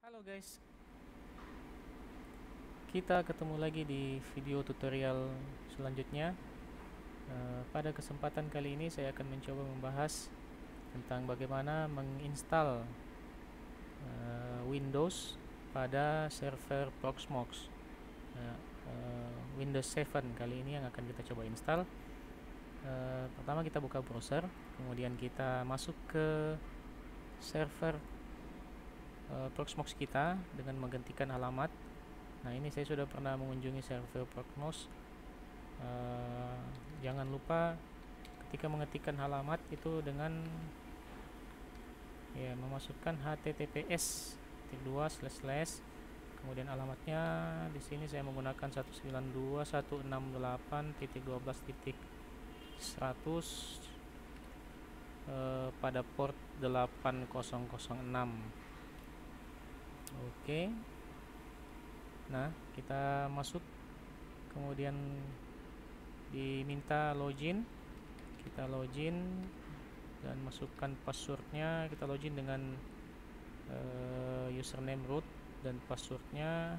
Halo guys, kita ketemu lagi di video tutorial selanjutnya. Pada kesempatan kali ini saya akan mencoba membahas tentang bagaimana menginstal Windows pada server Proxmox. Windows 7 kali ini yang akan kita coba install. Pertama kita buka browser, kemudian kita masuk ke server Proxmox kita dengan menggantikan alamat. Nah, ini saya sudah pernah mengunjungi server Proxmox. Jangan lupa ketika mengetikkan alamat itu dengan memasukkan https kemudian alamatnya di sini saya menggunakan 192.168.12.100 pada port 8006. Oke. Nah, kita masuk, kemudian diminta login. Kita login dan masukkan passwordnya. Kita login dengan username root dan passwordnya.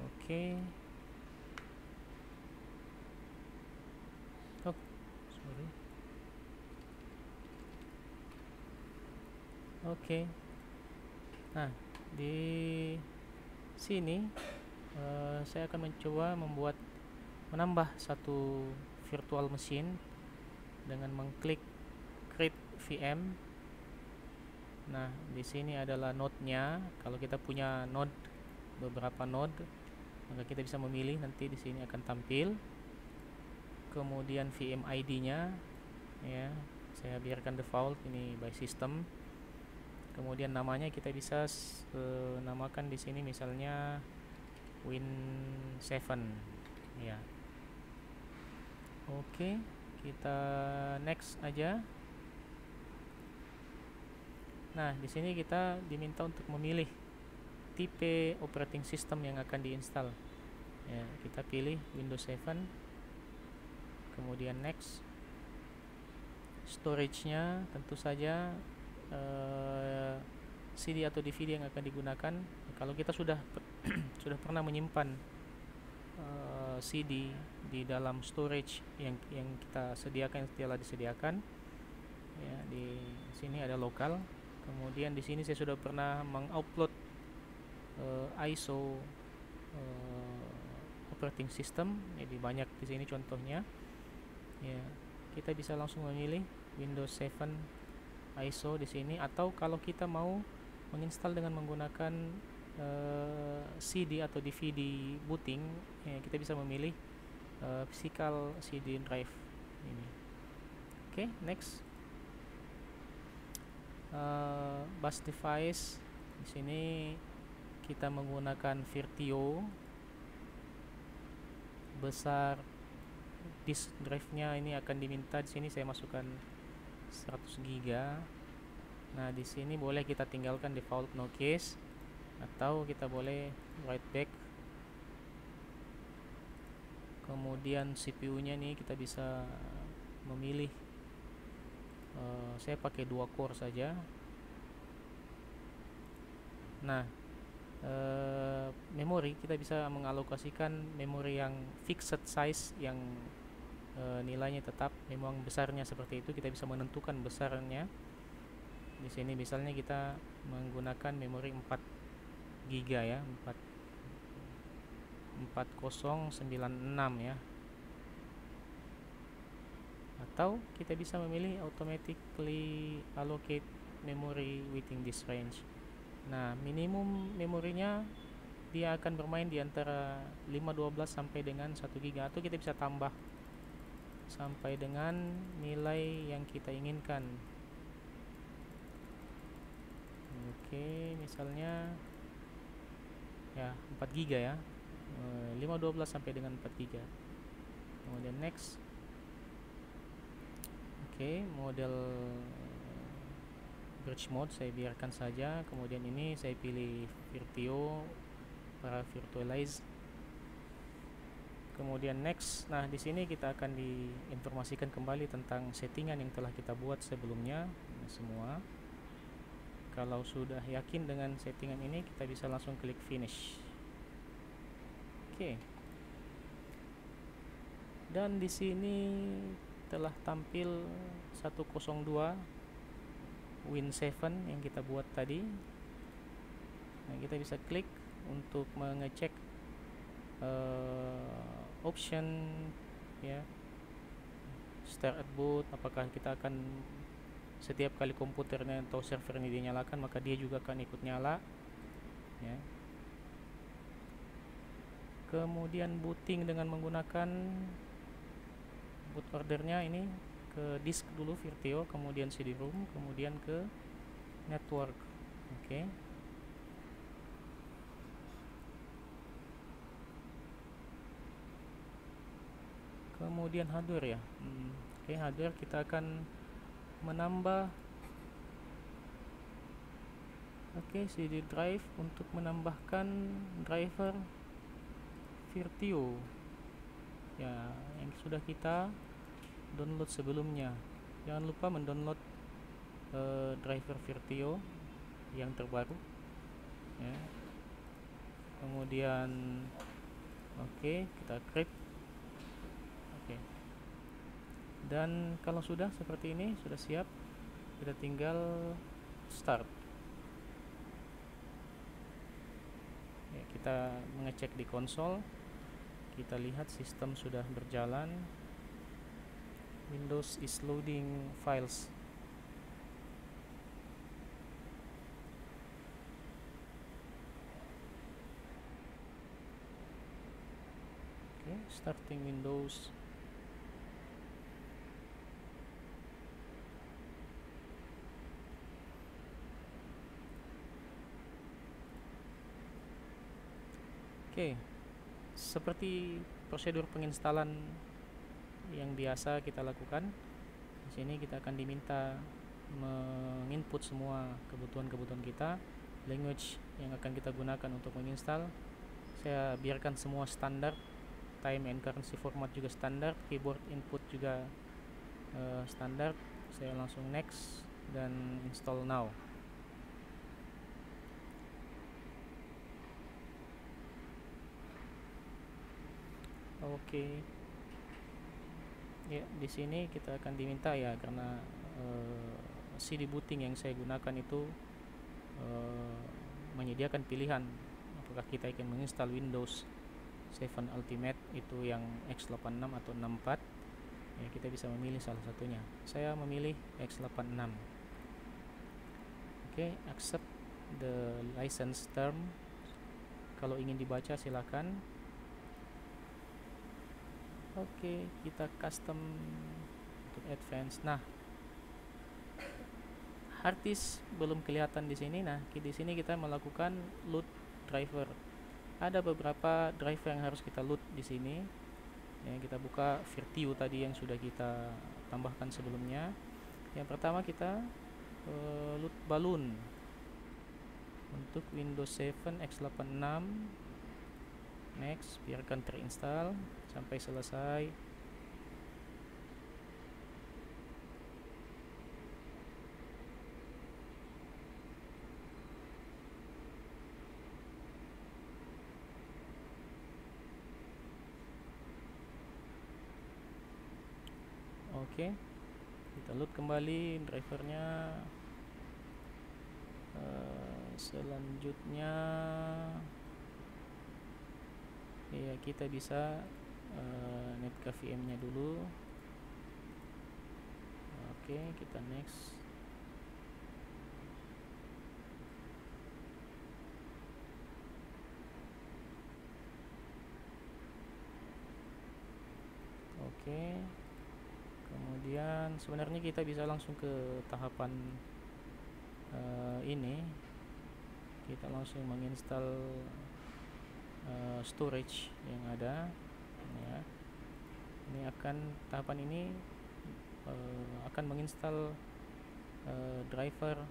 Oke. Oh, sorry. Oke. Nah, di sini saya akan mencoba menambah satu virtual machine dengan mengklik create VM. Nah, di sini adalah node-nya. Kalau kita punya beberapa node, maka kita bisa memilih, nanti di sini akan tampil. Kemudian VM ID-nya, ya, saya biarkan default, ini by system. Kemudian namanya kita bisa namakan di sini misalnya Win7, ya. Oke, kita next aja. Nah, di sini kita diminta untuk memilih tipe operating system yang akan diinstal. Ya, kita pilih Windows 7. Kemudian next. Storage-nya tentu saja CD atau DVD yang akan digunakan. Kalau kita sudah pernah menyimpan CD di dalam storage yang kita sediakan, yang telah disediakan, ya, di sini ada lokal. Kemudian di sini saya sudah pernah mengupload ISO operating system, jadi banyak di sini contohnya. Ya, kita bisa langsung memilih Windows 7 ISO di sini, atau kalau kita mau menginstal dengan menggunakan CD atau DVD booting, ya, kita bisa memilih physical CD drive ini. Oke, next. Bus device di sini kita menggunakan Virtio. Besar disk drive-nya ini akan diminta, di sini saya masukkan 100 GB. Nah, di sini boleh kita tinggalkan default no case, atau kita boleh write back. Kemudian CPU-nya nih kita bisa memilih, saya pakai 2 core saja. Nah, memori kita bisa mengalokasikan memori yang fixed size, yang nilainya tetap, memang besarnya seperti itu. Kita bisa menentukan besarnya. Di sini misalnya kita menggunakan memori 4 GB, ya, 4096, ya. Atau kita bisa memilih automatically allocate memory within this range. Nah, minimum memorinya dia akan bermain di antara 512 sampai dengan 1 GB, atau kita bisa tambah sampai dengan nilai yang kita inginkan. Oke, misalnya ya 4 GB, ya. 512 sampai dengan 4 GB. Kemudian next. Oke, model bridge mode saya biarkan saja. Kemudian ini saya pilih Virtio para virtualize. kemudian next. Nah, di sini kita akan diinformasikan kembali tentang settingan yang telah kita buat sebelumnya semua. Kalau sudah yakin dengan settingan ini, kita bisa langsung klik finish. Oke. Dan di sini telah tampil 102 Win7 yang kita buat tadi. Nah, kita bisa klik untuk mengecek option ya, start at boot, apakah kita akan setiap kali komputernya atau server ini dinyalakan maka dia juga akan ikut nyala ya. Kemudian booting dengan menggunakan boot ordernya ini ke disk dulu Virtio, kemudian CD-ROM, kemudian ke network. Oke. Kemudian hardware ya. Oke, hardware kita akan menambah CD drive untuk menambahkan driver Virtio ya, yang sudah kita download sebelumnya. Jangan lupa mendownload driver Virtio yang terbaru ya. Kemudian kita create. Dan kalau sudah seperti ini, sudah siap, kita tinggal start ya. Kita mengecek di konsol, kita lihat sistem sudah berjalan. Windows is loading files. Starting Windows. Seperti prosedur penginstalan yang biasa kita lakukan. Di sini kita akan diminta menginput semua kebutuhan-kebutuhan kita, language yang akan kita gunakan untuk menginstal. Saya biarkan semua standar, time and currency format juga standar, keyboard input juga standar. Saya langsung next dan install now. Ya, di sini kita akan diminta ya, karena CD booting yang saya gunakan itu menyediakan pilihan apakah kita akan menginstal Windows 7 Ultimate itu yang x86 atau 64 ya. Kita bisa memilih salah satunya. Saya memilih x86. Accept the license term. Kalau ingin dibaca silakan. Kita custom untuk advance. Nah, harddisk belum kelihatan di sini. Nah, di sini kita melakukan load driver. Ada beberapa driver yang harus kita load di sini. Ya, kita buka Virtio tadi yang sudah kita tambahkan sebelumnya. Yang pertama kita load balloon untuk Windows 7 x86. Next, biarkan terinstall sampai selesai. Kita load kembali drivernya. Selanjutnya ya, kita bisa netcaf VM nya dulu. Kita next. Kemudian sebenarnya kita bisa langsung ke tahapan ini. Kita langsung menginstal storage yang ada ya. Ini akan tahapan ini akan menginstal driver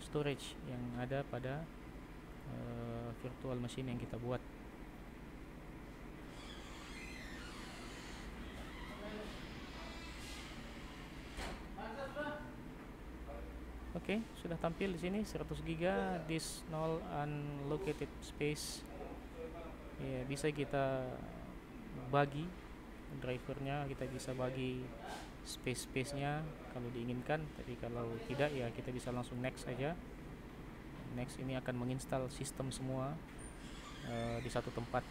storage yang ada pada virtual machine yang kita buat. Oke, sudah tampil di sini 100 giga disk null unallocated space. Ya, bisa kita bagi drivernya, kita bisa bagi space-nya kalau diinginkan, tapi kalau tidak ya kita bisa langsung next aja. Next ini akan menginstal sistem semua di satu tempat.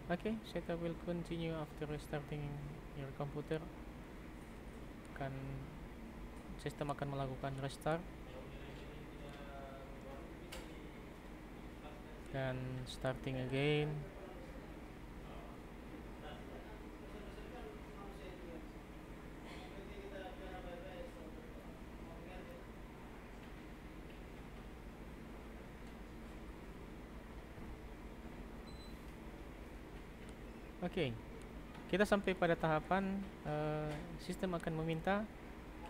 Okay, setup will continue after restarting your computer. Sistem akan melakukan restart dan starting again. Oke, kita sampai pada tahapan sistem akan meminta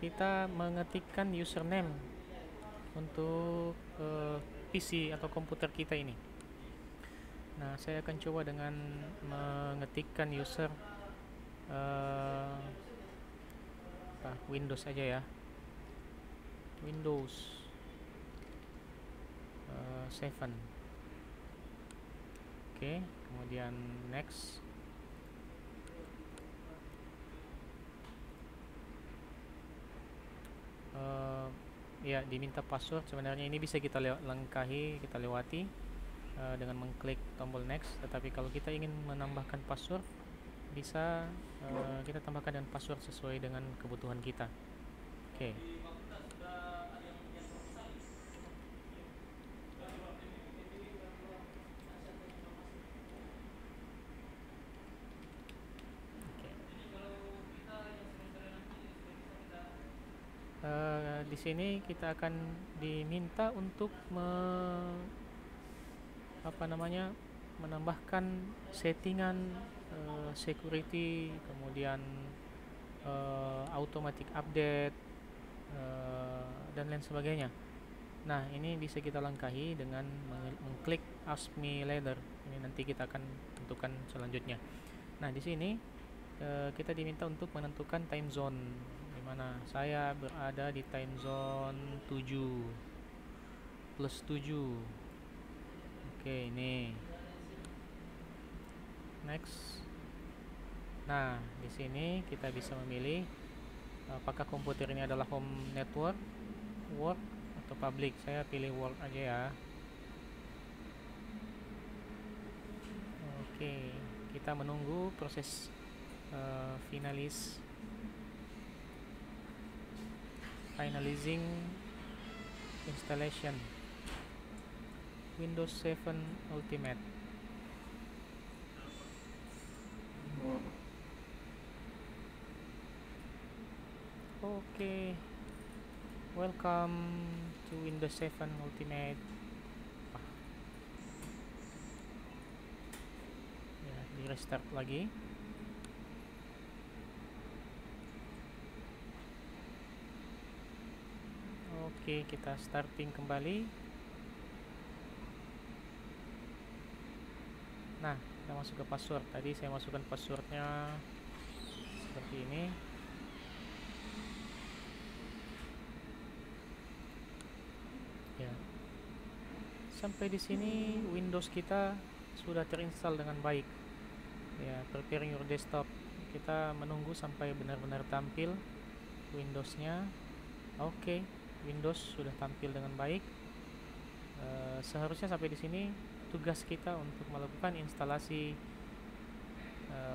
kita mengetikkan username untuk PC atau komputer kita ini. Nah, saya akan coba dengan mengetikkan user Windows aja ya, Windows 7. Oke, kemudian next. Ya, diminta password. Sebenarnya ini bisa kita langkahi, kita lewati dengan mengklik tombol next. Tetapi kalau kita ingin menambahkan password, bisa kita tambahkan dengan password sesuai dengan kebutuhan kita. Oke. Di sini kita akan diminta untuk menambahkan settingan security, kemudian automatic update dan lain sebagainya. Nah, ini bisa kita langkahi dengan mengklik Ask Me Later. Ini nanti kita akan tentukan selanjutnya. Nah, di sini kita diminta untuk menentukan time zone, di mana saya berada di time zone 7+7. Oke, ini next. Nah, di sini kita bisa memilih apakah komputer ini adalah home network, work, atau public. Saya pilih work aja ya. Oke, kita menunggu proses finalizing installation Windows 7 Ultimate. Oke, welcome to Windows 7 Ultimate. Ya, di restart lagi. Oke, kita starting kembali. Nah, kita masuk ke password. Tadi saya masukkan passwordnya seperti ini. Ya, sampai di sini Windows kita sudah terinstall dengan baik. Ya, preparing your desktop. Kita menunggu sampai benar-benar tampil Windowsnya. Oke, Windows sudah tampil dengan baik. Seharusnya sampai di sini tugas kita untuk melakukan instalasi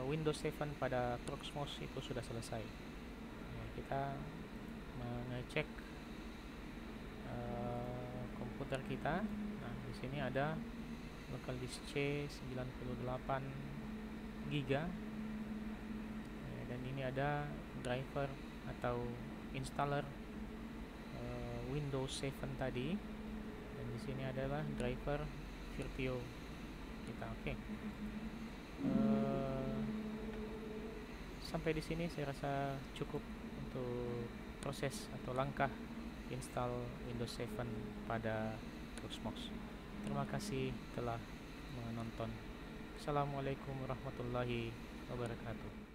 Windows 7 pada Proxmox itu sudah selesai. Kita mengecek komputer kita. Nah, di sini ada local disk C 98 giga, dan ini ada driver atau installer Windows 7 tadi, dan di sini adalah driver Virtio kita. Oke. Sampai di sini saya rasa cukup untuk proses atau langkah install Windows 7 pada Proxmox. Terima kasih telah menonton. Assalamualaikum warahmatullahi wabarakatuh.